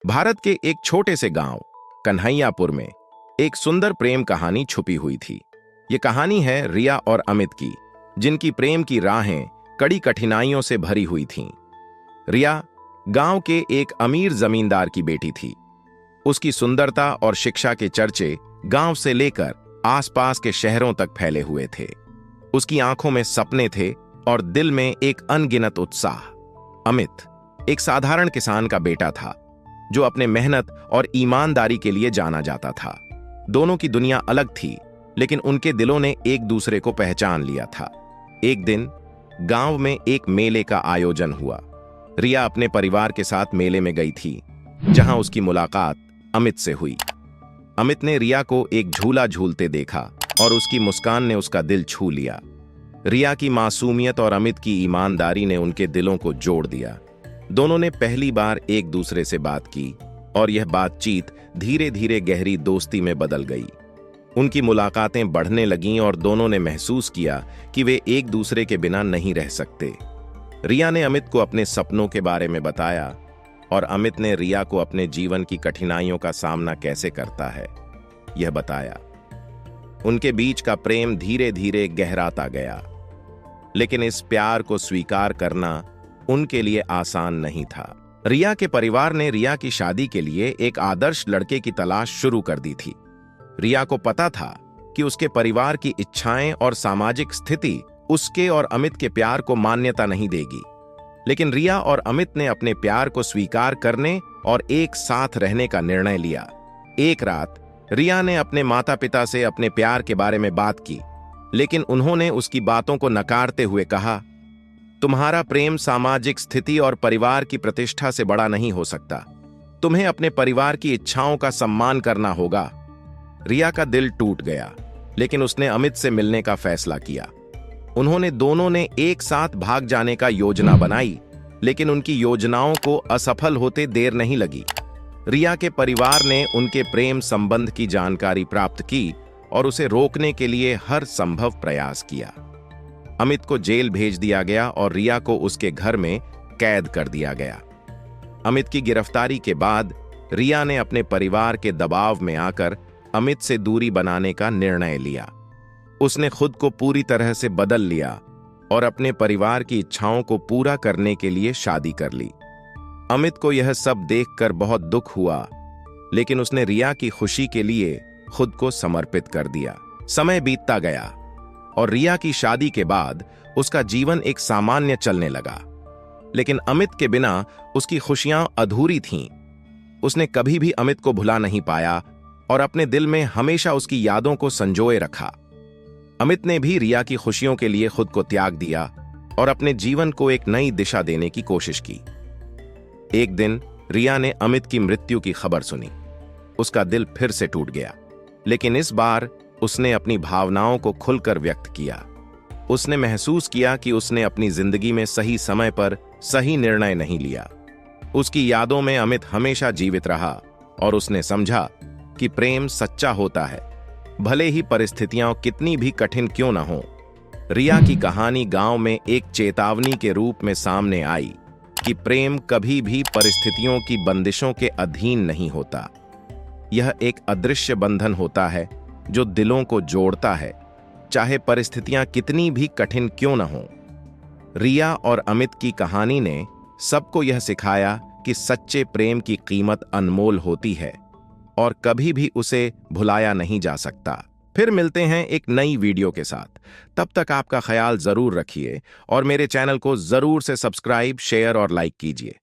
भारत के एक छोटे से गांव कन्हैयापुर में एक सुंदर प्रेम कहानी छुपी हुई थी। ये कहानी है रिया और अमित की, जिनकी प्रेम की राहें कड़ी कठिनाइयों से भरी हुई थीं। रिया गांव के एक अमीर जमींदार की बेटी थी। उसकी सुंदरता और शिक्षा के चर्चे गांव से लेकर आसपास के शहरों तक फैले हुए थे। उसकी आंखों में सपने थे और दिल में एक अनगिनत उत्साह। अमित एक साधारण किसान का बेटा था, जो अपने मेहनत और ईमानदारी के लिए जाना जाता था। दोनों की दुनिया अलग थी, लेकिन उनके दिलों ने एक दूसरे को पहचान लिया था। एक दिन गांव में एक मेले का आयोजन हुआ। रिया अपने परिवार के साथ मेले में गई थी, जहां उसकी मुलाकात अमित से हुई। अमित ने रिया को एक झूला झूलते देखा और उसकी मुस्कान ने उसका दिल छू लिया। रिया की मासूमियत और अमित की ईमानदारी ने उनके दिलों को जोड़ दिया। दोनों ने पहली बार एक दूसरे से बात की और यह बातचीत धीरे धीरे गहरी दोस्ती में बदल गई। उनकी मुलाकातें बढ़ने लगीं और दोनों ने महसूस किया कि वे एक दूसरे के बिना नहीं रह सकते। रिया ने अमित को अपने सपनों के बारे में बताया और अमित ने रिया को अपने जीवन की कठिनाइयों का सामना कैसे करता है, यह बताया। उनके बीच का प्रेम धीरे धीरे गहराता गया, लेकिन इस प्यार को स्वीकार करना उनके लिए आसान नहीं था। रिया के परिवार ने रिया की शादी के लिए एक आदर्श लड़के की तलाश शुरू कर दी थी। रिया को पता था कि उसके परिवार की इच्छाएं और सामाजिक स्थिति उसके और अमित के प्यार को मान्यता नहीं देगी, लेकिन रिया और अमित ने अपने प्यार को स्वीकार करने और एक साथ रहने का निर्णय लिया। एक रात रिया ने अपने माता पिता से अपने प्यार के बारे में बात की, लेकिन उन्होंने उसकी बातों को नकारते हुए कहा, तुम्हारा प्रेम सामाजिक स्थिति और परिवार की प्रतिष्ठा से बड़ा नहीं हो सकता। तुम्हें अपने परिवार की इच्छाओं का सम्मान करना होगा। रिया का दिल टूट गया, लेकिन उसने अमित से मिलने का फैसला किया। उन्होंने दोनों ने एक साथ भाग जाने का योजना बनाई, लेकिन उनकी योजनाओं को असफल होते देर नहीं लगी। रिया के परिवार ने उनके प्रेम संबंध की जानकारी प्राप्त की और उसे रोकने के लिए हर संभव प्रयास किया। अमित को जेल भेज दिया गया और रिया को उसके घर में कैद कर दिया गया। अमित की गिरफ्तारी के बाद रिया ने अपने परिवार के दबाव में आकर अमित से दूरी बनाने का निर्णय लिया। उसने खुद को पूरी तरह से बदल लिया और अपने परिवार की इच्छाओं को पूरा करने के लिए शादी कर ली। अमित को यह सब देखकर बहुत दुख हुआ, लेकिन उसने रिया की खुशी के लिए खुद को समर्पित कर दिया। समय बीतता गया और रिया की शादी के बाद उसका जीवन एक सामान्य चलने लगा, लेकिन अमित के बिना उसकी खुशियां अधूरी थीं। उसने कभी भी अमित को भुला नहीं पाया और अपने दिल में हमेशा उसकी यादों को संजोए रखा। अमित ने भी रिया की खुशियों के लिए खुद को त्याग दिया और अपने जीवन को एक नई दिशा देने की कोशिश की। एक दिन रिया ने अमित की मृत्यु की खबर सुनी। उसका दिल फिर से टूट गया, लेकिन इस बार उसने अपनी भावनाओं को खुलकर व्यक्त किया। उसने महसूस किया कि उसने अपनी जिंदगी में सही समय पर सही निर्णय नहीं लिया। उसकी यादों में अमित हमेशा जीवित रहा और उसने समझा कि प्रेम सच्चा होता है, भले ही परिस्थितियां कितनी भी कठिन क्यों न हो। रिया की कहानी गांव में एक चेतावनी के रूप में सामने आई कि प्रेम कभी भी परिस्थितियों की बंदिशों के अधीन नहीं होता। यह एक अदृश्य बंधन होता है जो दिलों को जोड़ता है, चाहे परिस्थितियां कितनी भी कठिन क्यों न हो। रिया और अमित की कहानी ने सबको यह सिखाया कि सच्चे प्रेम की कीमत अनमोल होती है और कभी भी उसे भुलाया नहीं जा सकता। फिर मिलते हैं एक नई वीडियो के साथ। तब तक आपका ख्याल जरूर रखिए और मेरे चैनल को जरूर से सब्सक्राइब, शेयर और लाइक कीजिए।